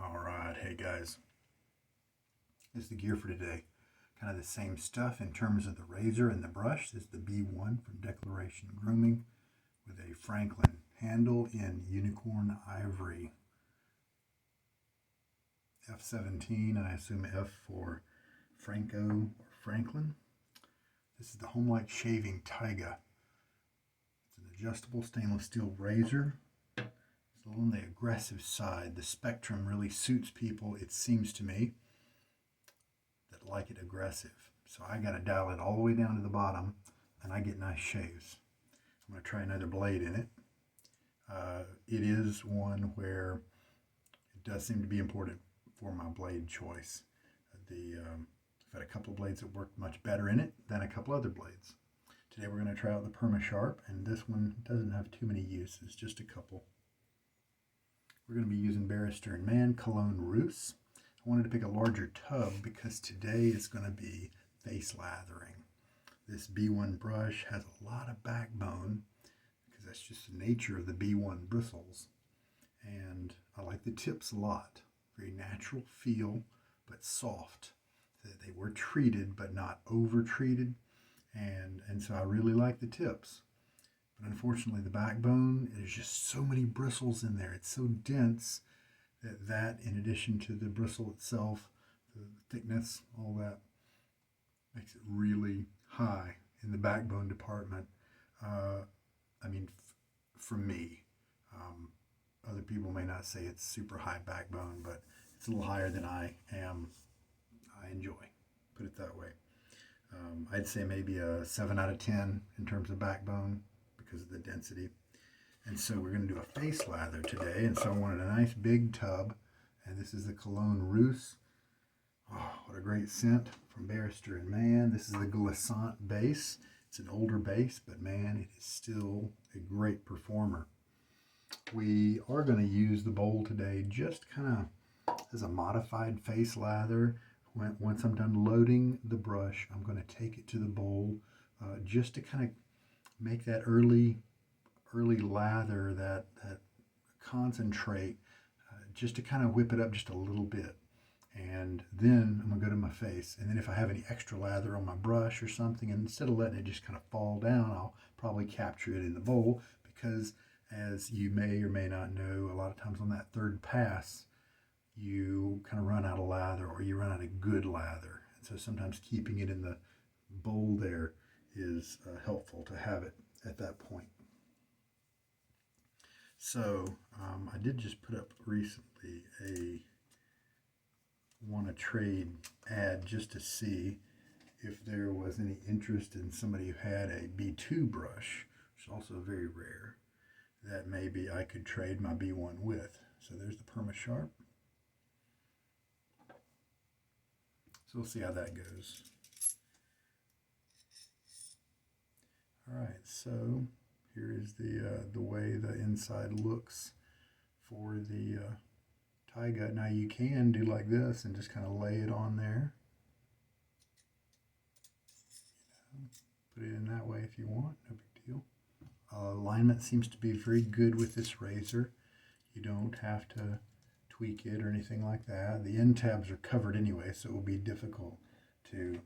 All right, hey guys, this is the gear for today. Kind of the same stuff in terms of the razor and the brush. This is the B1 from Declaration Grooming with a Franklin handle in unicorn ivory. F17, and I assume F for Franko or Franklin. This is the Homelike shaving Taiga. It's an adjustable stainless steel razor. It's a little on the aggressive side. The spectrum really suits people, it seems to me, that like it aggressive. So I got to dial it all the way down to the bottom, and I get nice shaves. I'm going to try another blade in it. It is one where it does seem to be important for my blade choice. I've had a couple of blades that worked much better in it than a couple other blades. Today we're going to try out the Perma-Sharp, and this one doesn't have too many uses, just a couple. We're going to be using Barrister and Mann Cologne Russe. I wanted to pick a larger tub because today is going to be face lathering. This B1 brush has a lot of backbone because that's just the nature of the B1 bristles. And I like the tips a lot. Very natural feel, but soft. They were treated, but not over-treated. And so I really like the tips. But unfortunately, the backbone, there's just so many bristles in there. It's so dense that in addition to the bristle itself, the thickness, all that, makes it really high in the backbone department. For me, other people may not say it's super high backbone, but it's a little higher than I enjoy, put it that way. I'd say maybe a 7 out of 10 in terms of backbone because of the density. And so we're going to do a face lather today, and so I wanted a nice big tub, and this is the Cologne Russe. Oh, what a great scent from Barrister and Mann. This is the Glissant base. It's an older base, but man, it is still a great performer. We are going to use the bowl today just kind of as a modified face lather. Once I'm done loading the brush, I'm going to take it to the bowl just to kind of make that early lather, that concentrate, just to kind of whip it up just a little bit. And then I'm going to go to my face. And then if I have any extra lather on my brush or something, and instead of letting it just kind of fall down, I'll probably capture it in the bowl because, as you may or may not know, a lot of times on that third pass, you kind of run out of lather or you run out of good lather. And so sometimes keeping it in the bowl there is helpful to have it at that point. So I did just put up recently a want to trade ad just to see if there was any interest in somebody who had a B2 brush, which is also very rare, that maybe I could trade my B1 with. So there's the Perma-Sharp. So we'll see how that goes. All right, so here is the way the inside looks for the Taiga. Now you can do like this and just kind of lay it on there. Put it in that way if you want, no big deal. Alignment seems to be very good with this razor. You don't have to tweak it or anything like that. The end tabs are covered anyway, so it will be difficult to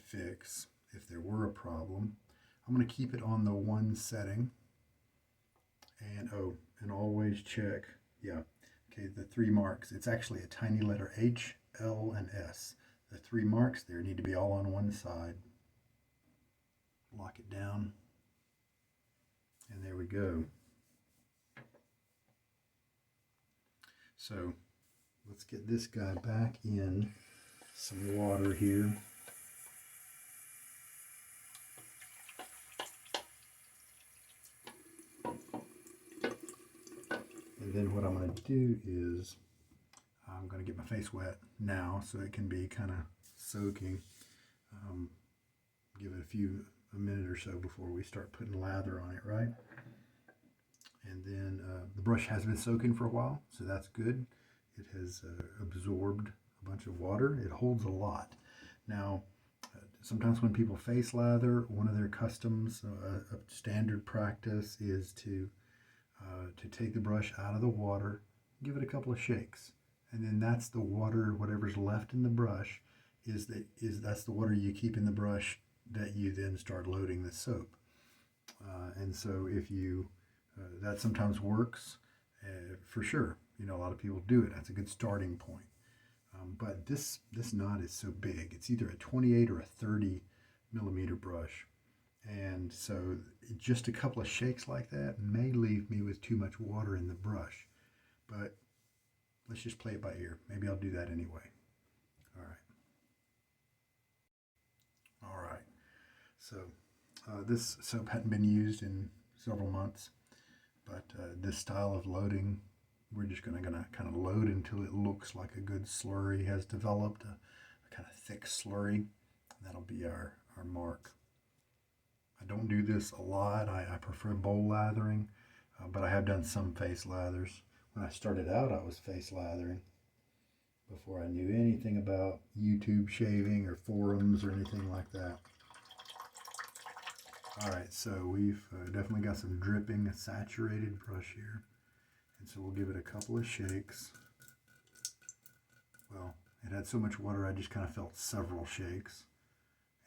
fix if there were a problem. I'm going to keep it on the one setting. And and always check, okay, the 3 marks. It's actually a tiny letter H, L, and S. The 3 marks there need to be all on one side. Lock it down. And there we go. So let's get this guy back in some water here. And then what I'm going to do is I'm going to get my face wet now so it can be kind of soaking. Give it a minute or so before we start putting lather on it, right? And then the brush has been soaking for a while, so that's good. It has absorbed a bunch of water. It holds a lot. Now, sometimes when people face lather, one of their customs, a standard practice is to take the brush out of the water, give it a couple of shakes, and then that's the water, whatever's left in the brush, that's the water you keep in the brush that you then start loading the soap. And so if you that sometimes works for sure. You know, a lot of people do it. That's a good starting point. But this knot is so big. It's either a 28 or a 30 millimeter brush. And so just a couple of shakes like that may leave me with too much water in the brush. But let's just play it by ear. Maybe I'll do that anyway. All right. All right. So this soap hadn't been used in several months. But this style of loading, we're just gonna kind of load until it looks like a good slurry has developed, a kind of thick slurry. That'll be our mark. I don't do this a lot. I prefer bowl lathering, but I have done some face lathers. When I started out, I was face lathering before I knew anything about YouTube shaving or forums or anything like that. All right, so we've definitely got some dripping, a saturated brush here. And so we'll give it a couple of shakes. Well, it had so much water, I just kind of felt several shakes.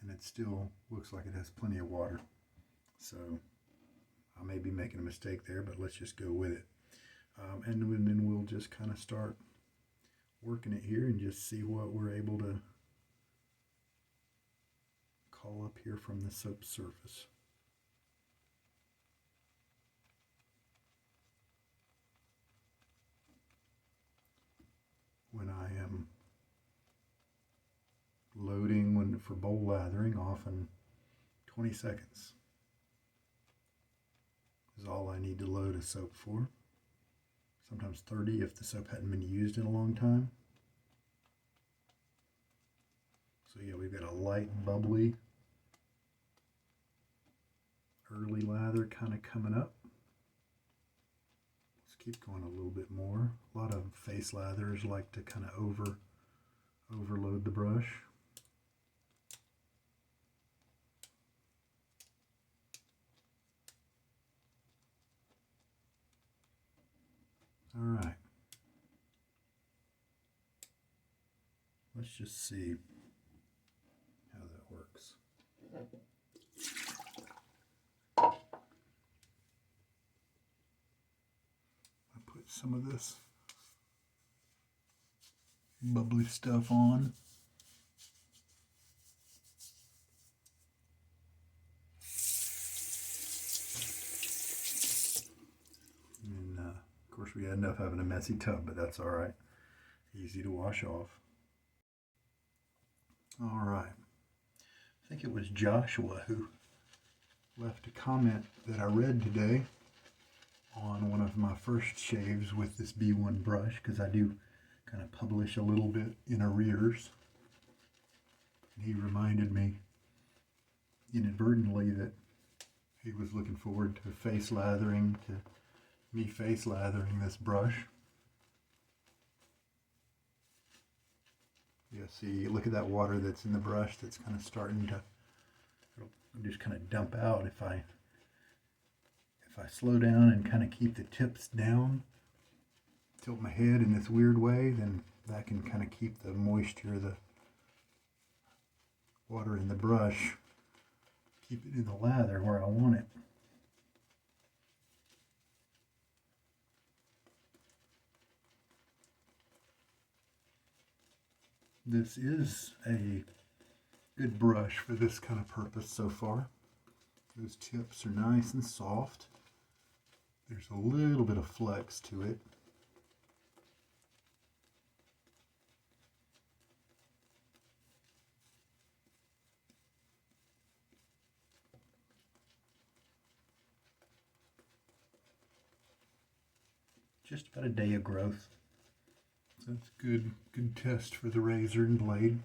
And it still looks like it has plenty of water. So I may be making a mistake there, but let's just go with it. And then we'll just kind of start working it here and just see what we're able to call up here from the soap surface. When I am loading for bowl lathering, often 20 seconds is all I need to load a soap for. Sometimes 30 if the soap hadn't been used in a long time. So yeah, we've got a light, bubbly, early lather kind of coming up. Keep going a little bit more. A lot of face lathers like to kind of overload the brush. All right. Let's just see how that works. Some of this bubbly stuff on. And of course we end up having a messy tub, but that's all right. Easy to wash off. All right. I think it was Joshua who left a comment that I read today on one of my first shaves with this B1 brush, because I do kind of publish a little bit in arrears. And he reminded me inadvertently that he was looking forward to face lathering this brush. Yeah, see, look at that water that's in the brush that's kind of starting to just kind of dump out. If I slow down and kind of keep the tips down, tilt my head in this weird way, then that can kind of keep the moisture, the water in the brush, keep it in the lather where I want it. This is a good brush for this kind of purpose so far. Those tips are nice and soft. There's a little bit of flex to it. Just about a day of growth. So that's good test for the razor and blade.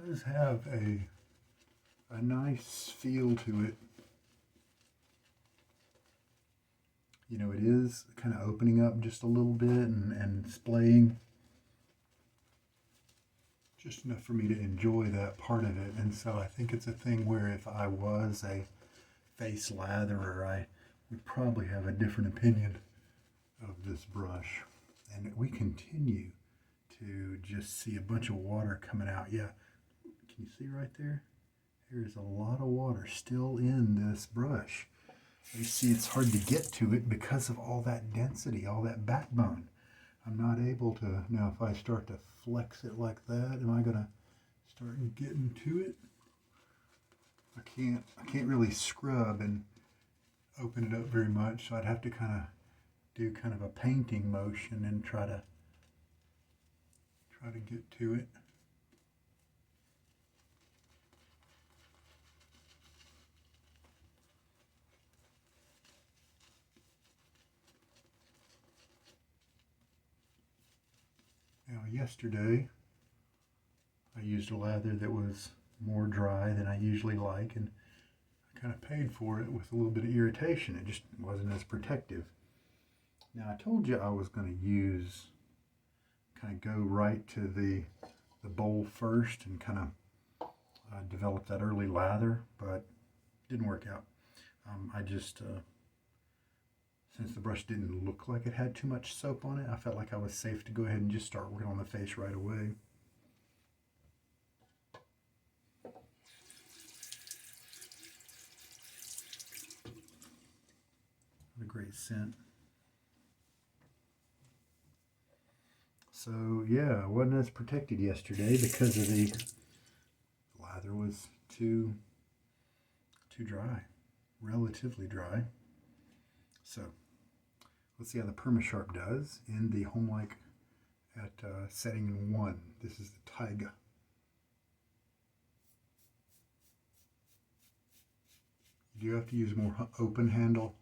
does have a nice feel to it. You know, it is kind of opening up just a little bit and splaying. Just enough for me to enjoy that part of it. And so I think it's a thing where if I was a face latherer, I would probably have a different opinion of this brush. And we continue to just see a bunch of water coming out. Yeah, can you see right there? There's a lot of water still in this brush. You see, it's hard to get to it because of all that density, all that backbone. I'm not able to, now if I start to flex it like that, am I going to start getting to it? I can't really scrub and open it up very much, so I'd have to kind of do kind of a painting motion and try to get to it. Now yesterday I used a lather that was more dry than I usually like, and I kind of paid for it with a little bit of irritation. It just wasn't as protective. Now I told you I was going to use, kind of go right to the bowl first and kind of develop that early lather, but it didn't work out. I just, since the brush didn't look like it had too much soap on it, I felt like I was safe to go ahead and just start working on the face right away. What a great scent. So yeah, I wasn't as protected yesterday because of the lather was too dry, relatively dry. So let's see how the Perma-Sharp does in the Homelike at setting 1. This is the Taiga. You do have to use more open handle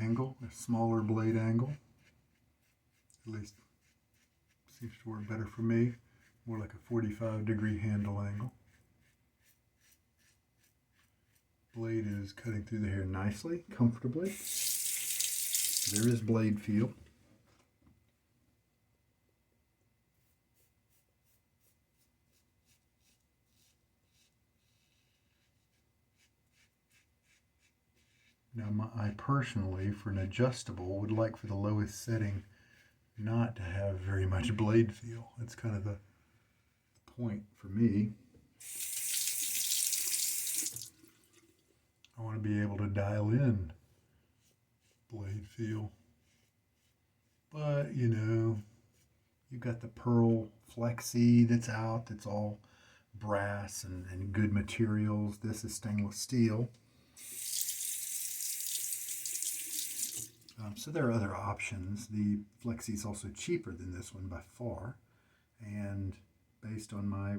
angle, a smaller blade angle. At least seems to work better for me. More like a 45-degree handle angle. Blade is cutting through the hair nicely, comfortably. There is blade feel. Now, I personally, for an adjustable, would like for the lowest setting not to have very much blade feel. That's kind of the point for me. I want to be able to dial in blade feel. But, you know, you've got the pearl flexi that's out, that's all brass and good materials. This is stainless steel. So there are other options. The flexi is also cheaper than this one by far. And based on my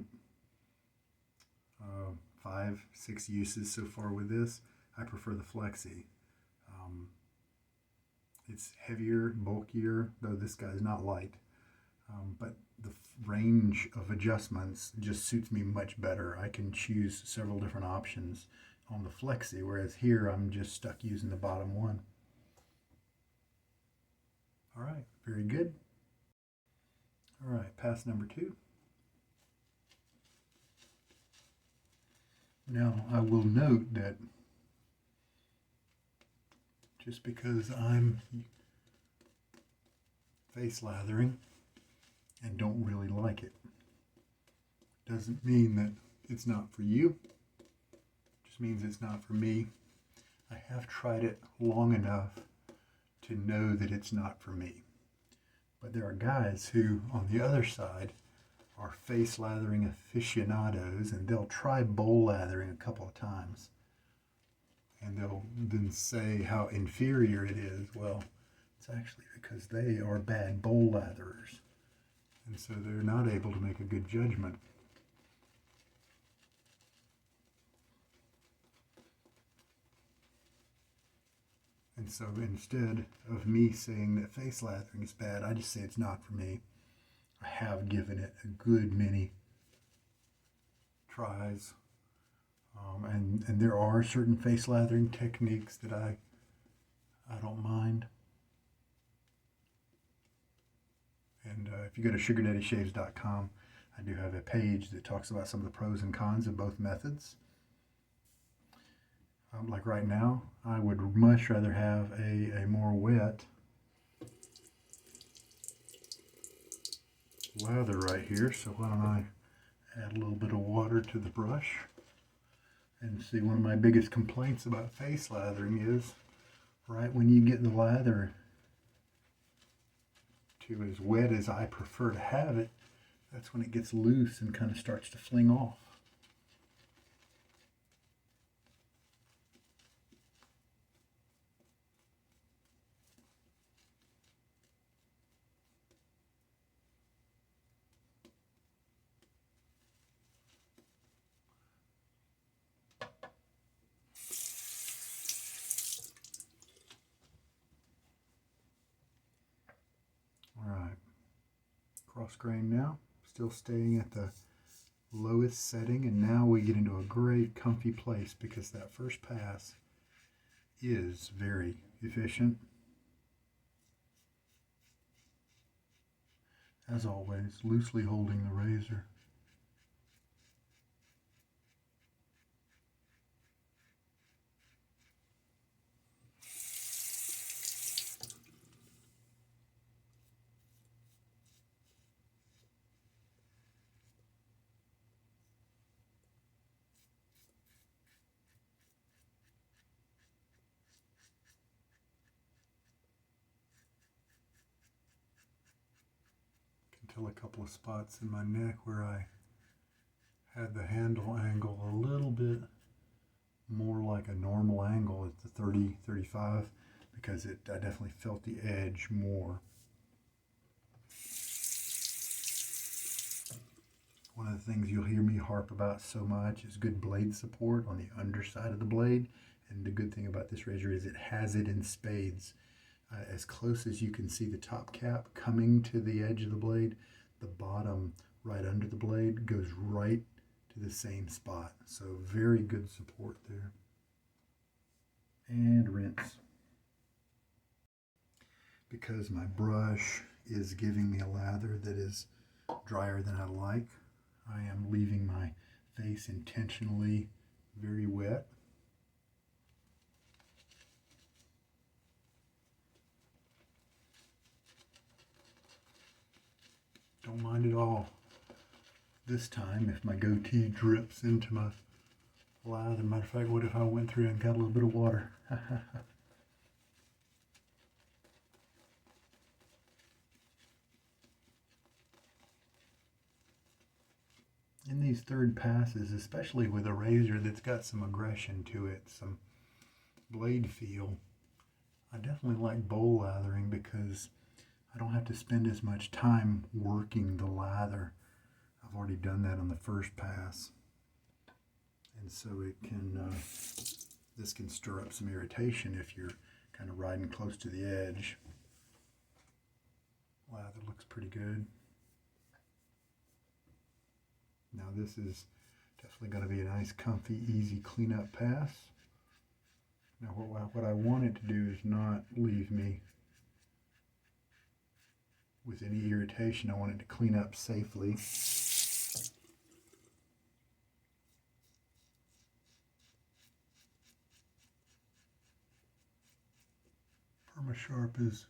5-6 uses so far with this, I prefer the flexi. It's heavier, bulkier, though this guy's not light. But the range of adjustments just suits me much better. I can choose several different options on the flexi, whereas here I'm just stuck using the bottom one. All right, very good. All right, pass number 2. Now, I will note that just because I'm face lathering and don't really like it, doesn't mean that it's not for you. It just means it's not for me. I have tried it long enough to know that it's not for me. But there are guys who, on the other side, are face lathering aficionados, and they'll try bowl lathering a couple of times. And they'll then say how inferior it is. Well, it's actually because they are bad bowl latherers. And so they're not able to make a good judgment. And so instead of me saying that face lathering is bad, I just say it's not for me. I have given it a good many tries. And there are certain face lathering techniques that I don't mind. And if you go to sugardaddyshaves.com, I do have a page that talks about some of the pros and cons of both methods. Like right now, I would much rather have a more wet lather right here. So why don't I add a little bit of water to the brush. And see, one of my biggest complaints about face lathering is right when you get the lather to as wet as I prefer to have it, that's when it gets loose and kind of starts to fling off. Alright, cross grain now, still staying at the lowest setting, and now we get into a great comfy place because that first pass is very efficient. As always, loosely holding the razor. A couple of spots in my neck where I had the handle angle a little bit more like a normal angle at the 30-35 because I definitely felt the edge more. One of the things you'll hear me harp about so much is good blade support on the underside of the blade, and the good thing about this razor is it has it in spades. As close as you can see the top cap coming to the edge of the blade, the bottom right under the blade goes right to the same spot. So very good support there. And rinse. Because my brush is giving me a lather that is drier than I like, I am leaving my face intentionally very wet. Don't mind at all this time if my goatee drips into my lather. Matter of fact, what if I went through and got a little bit of water? In these third passes, especially with a razor that's got some aggression to it, some blade feel, I definitely like bowl lathering because I don't have to spend as much time working the lather. I've already done that on the first pass. And so it can, this can stir up some irritation if you're kind of riding close to the edge. Lather looks pretty good. Now this is definitely going to be a nice, comfy, easy cleanup pass. Now what I want it to do is not leave me with any irritation. I want it to clean up safely. Perma-Sharp is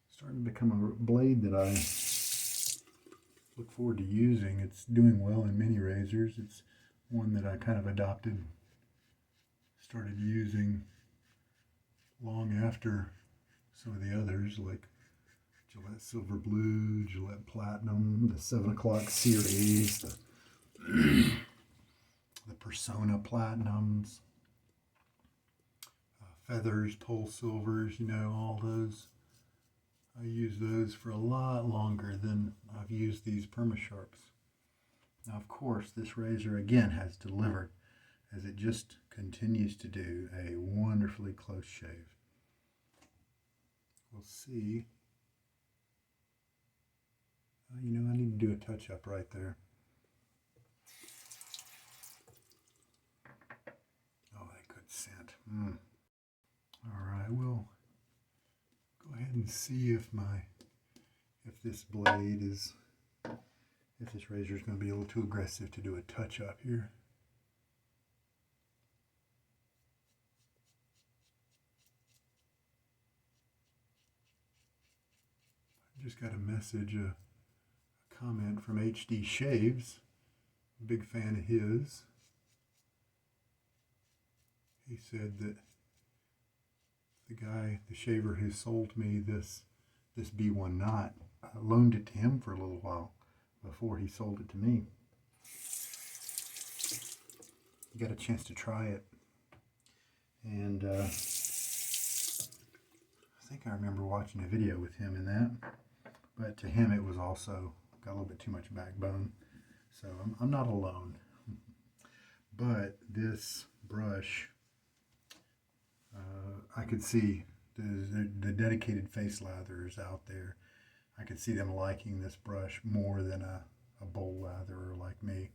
starting to become a blade that I look forward to using. It's doing well in many razors. It's one that I kind of adopted, started using long after some of the others, like Gillette Silver Blue, Gillette Platinum, the 7 o'clock series, the Persona Platinums, Feathers, Pole Silvers, you know, all those. I use those for a lot longer than I've used these Perma-Sharps. Now, of course, this razor again has delivered, as it just continues to do, a wonderfully close shave. We'll see. You know, I need to do a touch-up right there. All right, we'll go ahead and see if this blade is, if this razor is going to be a little too aggressive to do a touch up here. I just got a message, a comment from HD Shaves, big fan of his. He said that the shaver who sold me this B1 knot, I loaned it to him for a little while before he sold it to me. I got a chance to try it, and I think I remember watching a video with him in that, but to him it was also got a little bit too much backbone, so I'm not alone. But this brush, I could see the dedicated face latherers out there. I could see them liking this brush more than a bowl latherer like me.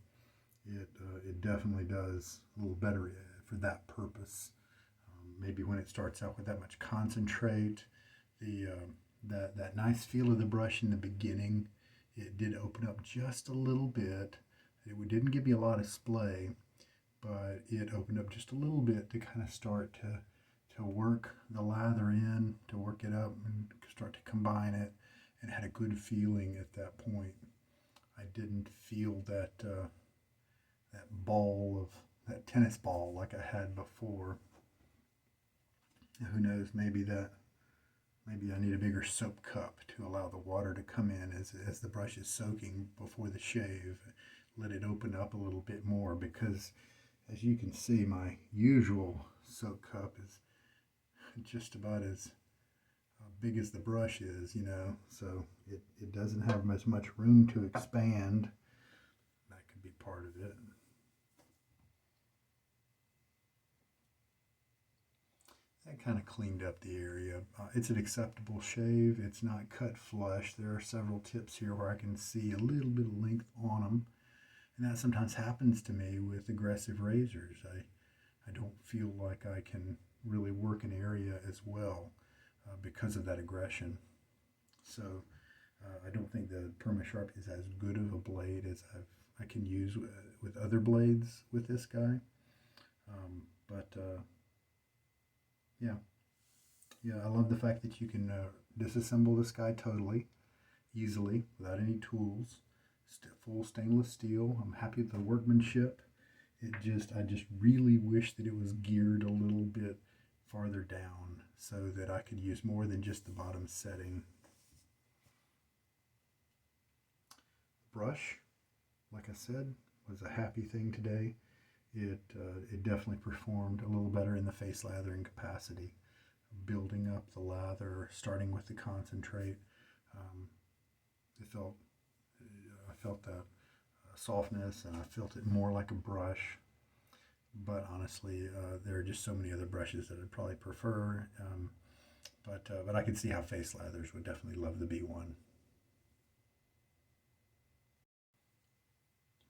It definitely does a little better for that purpose. Maybe when it starts out with that much concentrate, that nice feel of the brush in the beginning, it did open up just a little bit. It didn't give me a lot of splay, but it opened up just a little bit to kind of start to work the lather in, to work it up and start to combine it, and had a good feeling at that point. I didn't feel that ball of that tennis ball like I had before. Now, who knows, maybe I need a bigger soap cup to allow the water to come in as the brush is soaking before the shave. Let it open up a little bit more, because as you can see, my usual soap cup is just about as big as the brush is, so it doesn't have as much room to expand. That could be part of it. That kind of cleaned up the area. It's an acceptable shave. It's not cut flush. There are several tips here where I can see a little bit of length on them, and that sometimes happens to me with aggressive razors. I don't feel like I can really work an area as well because of that aggression. So I don't think the Perma-Sharp is as good of a blade as I can use with other blades with this guy. Yeah, I love the fact that you can disassemble this guy totally easily without any tools. Full stainless steel. I'm happy with the workmanship. I just really wish that it was geared a little bit farther down so that I could use more than just the bottom setting. Brush, like I said, was a happy thing today. It definitely performed a little better in the face lathering capacity, building up the lather, starting with the concentrate. I felt the softness, and I felt it more like a brush. But honestly, there are just so many other brushes that I'd probably prefer. But I could see how face lathers would definitely love the B1.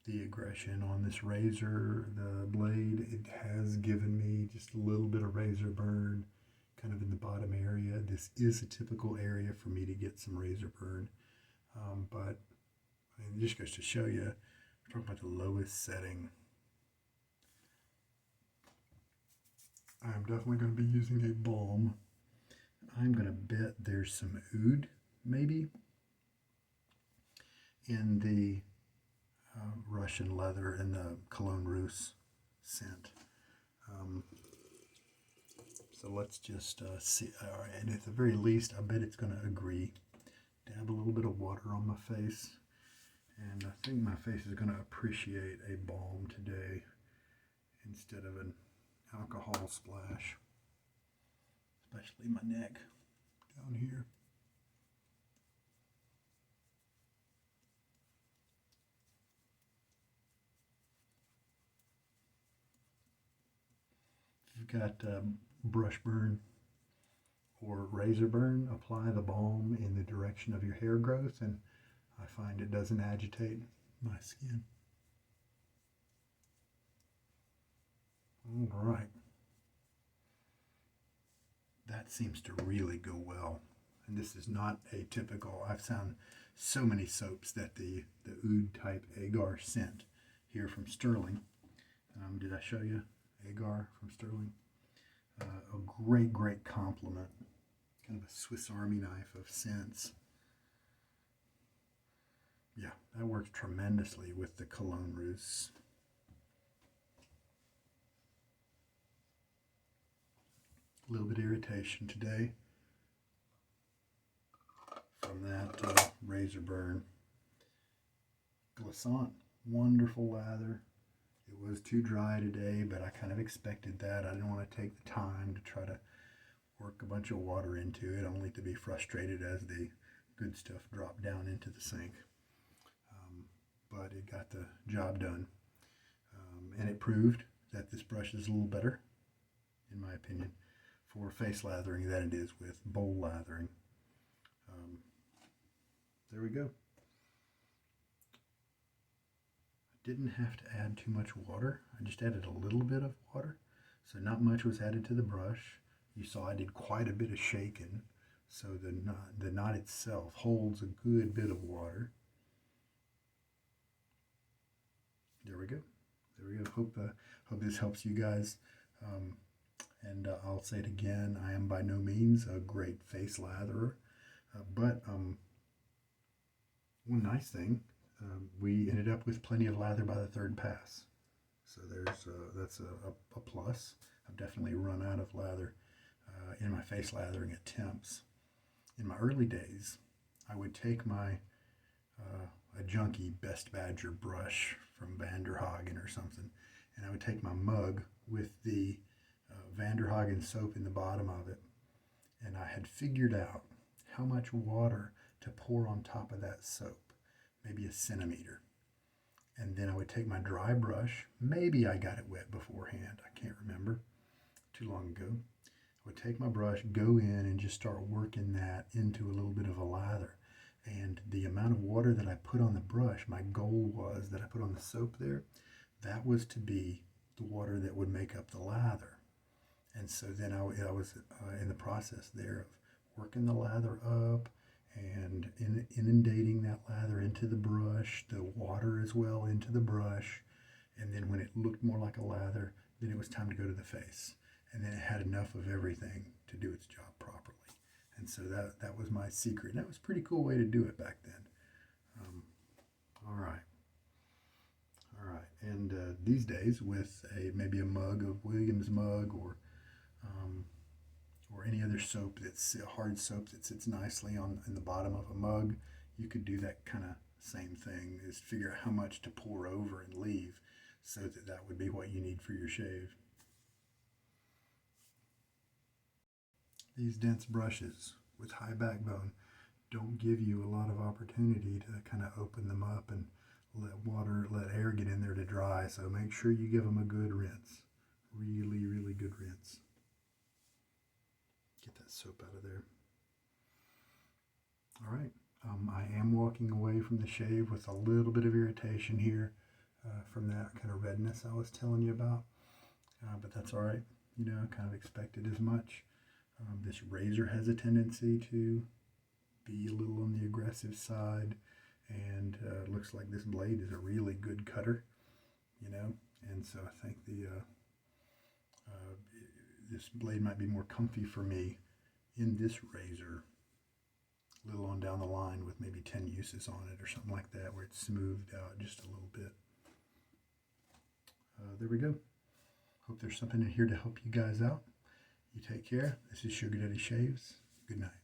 The aggression on this razor, the blade, it has given me just a little bit of razor burn kind of in the bottom area. This is a typical area for me to get some razor burn. But it just goes to show you, we're talking about the lowest setting. I'm definitely going to be using a balm. I'm going to bet there's some oud, maybe, in the Russian leather and the Cologne Russe scent. So let's just see. All right, and at the very least, I bet it's going to agree. Dab a little bit of water on my face, and I think my face is going to appreciate a balm today instead of an alcohol splash, especially my neck down here. If you've got brush burn or razor burn, apply the balm in the direction of your hair growth, and I find it doesn't agitate my skin. All right. that seems to really go well. And this is not atypical. I've found so many soaps that the oud type Agar scent here from Stirling. Did I show you Agar from Stirling? A great compliment. Kind of a Swiss Army knife of scents. Yeah, that works tremendously with the Cologne Russe. A little bit of irritation today from that razor burn. Glissant, wonderful lather. It was too dry today, but I kind of expected that. I didn't want to take the time to try to work a bunch of water into it, only to be frustrated as the good stuff dropped down into the sink. But it got the job done. And it proved that this brush is a little better, in my opinion, for face lathering than it is with bowl lathering. There we go. I didn't have to add too much water. I just added a little bit of water. So not much was added to the brush. You saw I did quite a bit of shaking. So the knot itself holds a good bit of water. There we go. There we go. Hope this helps you guys. And I'll say it again, I am by no means a great face latherer. But one nice thing, we ended up with plenty of lather by the third pass. So that's a plus. I've definitely run out of lather in my face lathering attempts. In my early days, I would take my a junky Best Badger brush from Vanderhagen or something, and I would take my mug with the Vanderhagen soap in the bottom of it, and I had figured out how much water to pour on top of that soap, maybe a centimeter. And then I would take my dry brush, maybe I got it wet beforehand, I can't remember, too long ago. I would take my brush, go in and just start working that into a little bit of a lather. And the amount of water that I put on the brush, my goal was that I put on the soap there, that was to be the water that would make up the lather. And so then I was in the process there of working the lather up and inundating that lather into the brush, the water as well into the brush. And then when it looked more like a lather, then it was time to go to the face. And then it had enough of everything to do its job properly. And so that was my secret. And that was a pretty cool way to do it back then. All right. And these days, with maybe a mug of Williams mug or any other soap that's a hard soap that sits nicely in the bottom of a mug, you could do that kind of same thing, is figure out how much to pour over and leave, so that would be what you need for your shave. These dense brushes with high backbone don't give you a lot of opportunity to kind of open them up and let air get in there to dry. So make sure you give them a good rinse. Really good rinse. Get that soap out of there. All right. I am walking away from the shave with a little bit of irritation here from that kind of redness I was telling you about. But that's all right. You know, I kind of expected as much. This razor has a tendency to be a little on the aggressive side, and it looks like this blade is a really good cutter, you know, and so I think this blade might be more comfy for me in this razor a little on down the line, with maybe 10 uses on it or something like that, where it's smoothed out just a little bit. There we go. Hope there's something in here to help you guys out. You take care. This is Sugar Daddy Shaves. Good night.